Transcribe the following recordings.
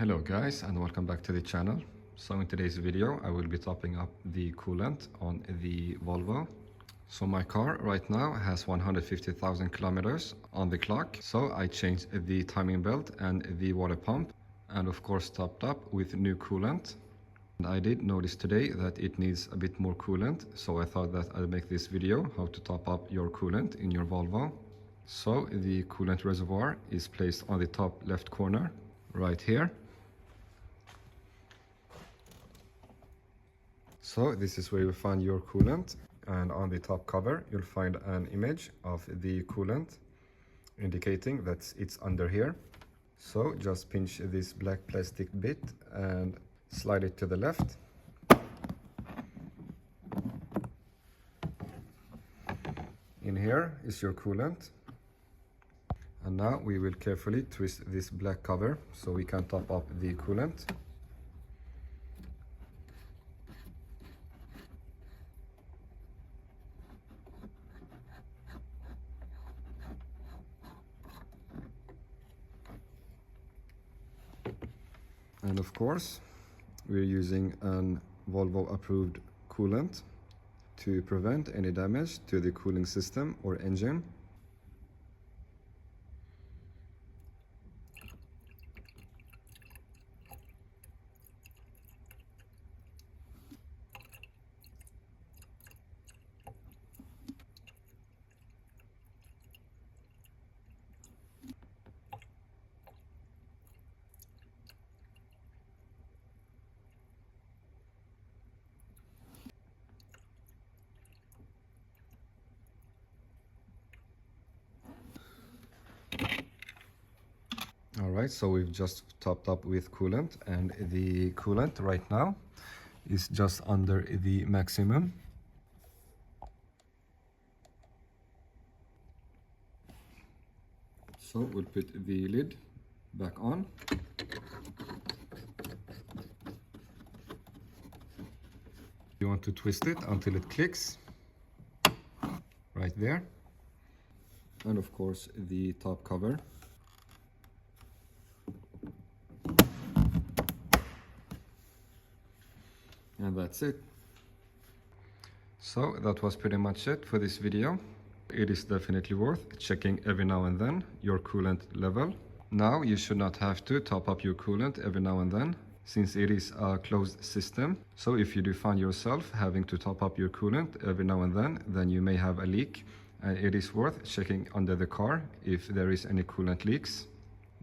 Hello guys, and welcome back to the channel. So in today's video I will be topping up the coolant on the Volvo. So my car right now has 150,000 kilometers on the clock, so I changed the timing belt and the water pump, and of course topped up with new coolant. And I did notice today that it needs a bit more coolant, so I thought that I'd make this video how to top up your coolant in your Volvo. So the coolant reservoir is placed on the top left corner right here. So this is where you'll find your coolant, and on the top cover you'll find an image of the coolant indicating that it's under here. So just pinch this black plastic bit and slide it to the left. In here is your coolant, and now we will carefully twist this black cover so we can top up the coolant. And of course, we're using an Volvo approved coolant to prevent any damage to the cooling system or engine. Alright, so we've just topped up with coolant, and the coolant right now is just under the maximum. So we'll put the lid back on. You want to twist it until it clicks right there. And of course the top cover. And that's it. So that was pretty much it for this video. It is definitely worth checking every now and then your coolant level. Now you should not have to top up your coolant every now and then, since it is a closed system. So if you do find yourself having to top up your coolant every now and then you may have a leak, and it is worth checking under the car if there is any coolant leaks.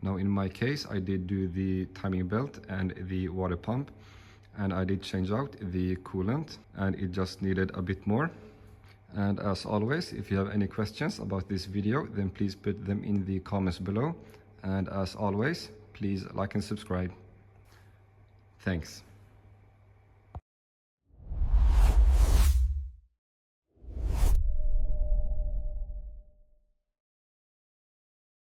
Now in my case I did do the timing belt and the water pump, and I did change out the coolant, and it just needed a bit more. And as always, if you have any questions about this video, then please put them in the comments below. And as always, please like and subscribe. Thanks.